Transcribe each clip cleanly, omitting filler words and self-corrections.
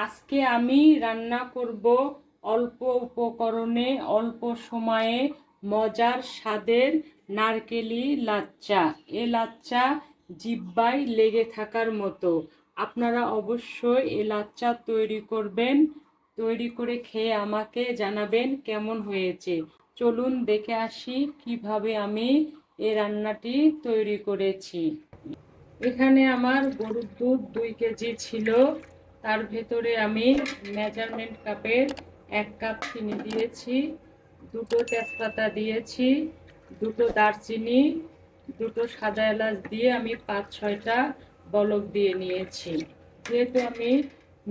আজকে আমি রান্না করব অল্প উপকরণে অল্প সময়ে মজার স্বাদের নারকেলি লাচ্চা। এ লাচ্চা জিহ্বায় লেগে থাকার মতো। আপনারা অবশ্যই এ লাচ্চা তৈরি করবেন। তৈরি করে খেয়ে আমাকে জানাবেন কেমন হয়েছে। চলুন দেখে আসি কিভাবে আমি এই রান্নাটি তৈরি করেছি। এখানে আমার গরুর দুধ 2 কেজি ছিল। তার ভেতরে আমি মেজারমেন্ট কাপের 1 কাপ চিনি দিয়েছি, 2টো তেজপাতা দিয়েছি, 2টো দারচিনি, 2টো সাদা এলাচ দিয়ে আমি 5-6টা বলক দিয়ে নিয়েছি। যেহেতু আমি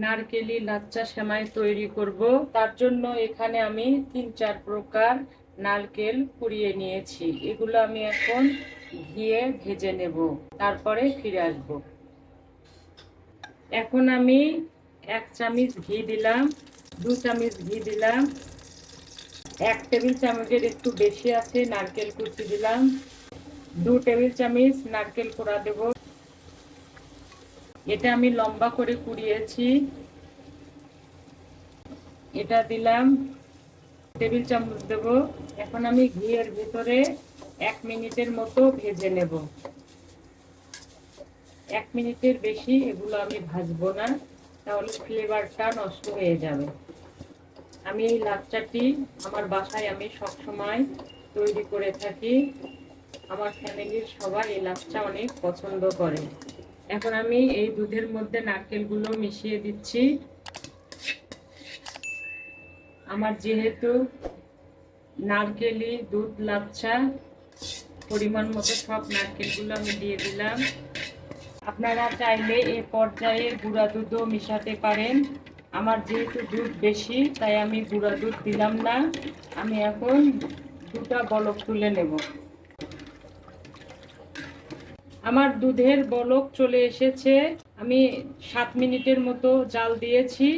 নারকেলি লাচ্চা সেমাই তৈরি করব, তার জন্য এখানে আমি 3-4 প্রকার নারকেল কুড়িয়ে নিয়েছি। এগুলো আমি এখন ঘিয়ে ভেজে নেব, তারপরে ফিরে আসব। এখন আমি 1 চামচ ঘি দিলাম, 2 চামচ ঘি দিলাম, 1 টেবিল চামচের একটু বেশি আছে নারকেল কুচি দিলাম, 2 টেবিল চামচ নারকেল কোড়া দেব। এটা আমি লম্বা করে কুড়িয়েছি, এটা দিলাম, টেবিল চামচ দেব। এখন আমি ঘিয়ের ভিতরে 1 মিনিটের মতো ভেজে নেব। 1 মিনিটের বেশি এগুলো আমি ভাজবো না, তাহলে ফ্লেভারটা নষ্ট হয়ে যাবে। আমি এই লাচ্চাটি আমার বাসায় আমি সবসময় তৈরি করে থাকি। আমার ফ্যামিলির সবাই এই লাচ্চা অনেক পছন্দ করে। এখন আমি এই দুধের মধ্যে নারকেলগুলো মিশিয়ে দিচ্ছি। আমার যেহেতু নারকেলি দুধ লাচ্চা, পরিমাণ মতো সব নারকেলগুলো আমি দিয়ে দিলাম। আপনারা চাইলে এ পর্যায়ে গুঁড়া দুধও মিশাতে পারেন। আমার যেহেতু দুধ বেশি তাই আমি গুঁড়া দুধ দিলাম না। আমি এখন 2টা বলক তুলে নেব। আমার দুধের বলক চলে এসেছে। আমি 7 মিনিটের মতো জাল দিয়েছি।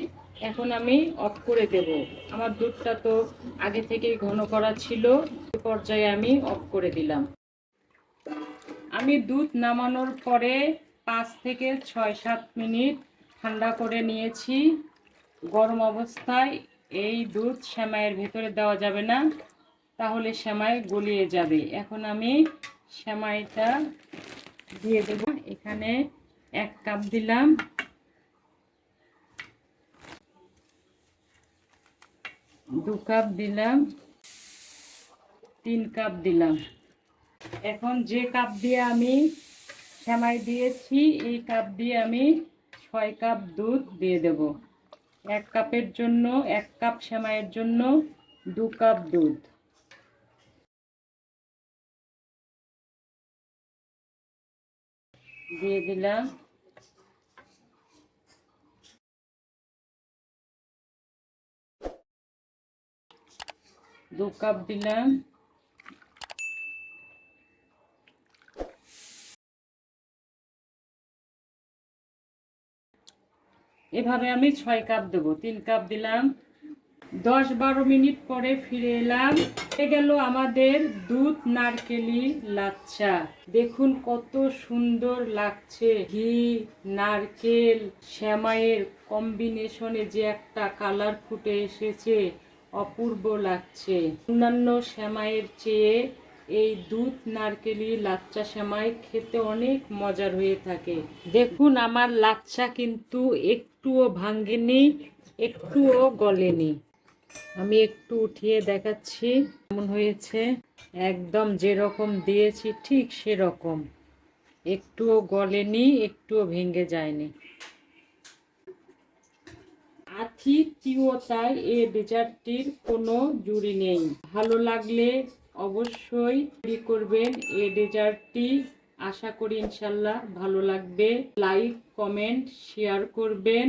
এখন আমি অফ করে দেব। আমার দুধটা তো আগে থেকেই ঘন করা ছিল, এই পর্যায়ে আমি অফ করে দিলাম। আমি দুধ নামানোর পরে 5 থেকে 6-7 মিনিট ঠান্ডা করে নিয়েছি। গরম অবস্থায় এই দুধ সেমাইয়ের ভেতরে দেওয়া যাবে না, তাহলে সেমাই গলিয়ে যাবে। এখন আমি সেমাইটা দিয়ে দেব। এখানে 1 কাপ দিলাম, 2 কাপ দিলাম, 3 কাপ দিলাম। এখন যে কাপ দিয়ে আমি সেমাই দিয়েছি এই কাপ দিয়ে আমি 6 কাপ দুধ দিয়ে দেব। 1 কাপের জন্য 1 কাপ সেমাইয়ের জন্য 2 কাপ দুধ দিয়ে দিলাম। দু কাপ দিলাম। এভাবে আমি 6 কাপ দেবো। 3 কাপ দিলাম। 10-12 মিনিট পরে ফিরে এলাম। হয়ে গেল আমাদের দুধ নারকেলি লাচ্চা। দেখুন কত সুন্দর লাগছে। ঘি, নারকেল, সেমাইয়ের কম্বিনেশনে যে একটা কালার ফুটে এসেছে, অপূর্ব লাগছে। অন্যান্য সেমাইয়ের চেয়ে এই দুধ নারকেলি লাচ্চা সেমাই খেতে অনেক মজার হয়ে থাকে। দেখুন আমার লাচ্চা কিন্তু একটুও ভাঙেনি, একটুও গলেনি। আমি একটু উঠিয়ে দেখাচ্ছি কেমন হয়েছে। একদম যেরকম দিয়েছি ঠিক সেরকম, একটুও গলেনি, একটুও ভেঙে যায়নি। আতিথিয়তায় এই ডেজার্টটির কোনো জুড়ি নেই। ভালো লাগলে অবশ্যই তৈরি করবেন এই ডেজার্টটি। আশা করি ইনশাল্লাহ ভালো লাগবে। লাইক, কমেন্ট, শেয়ার করবেন।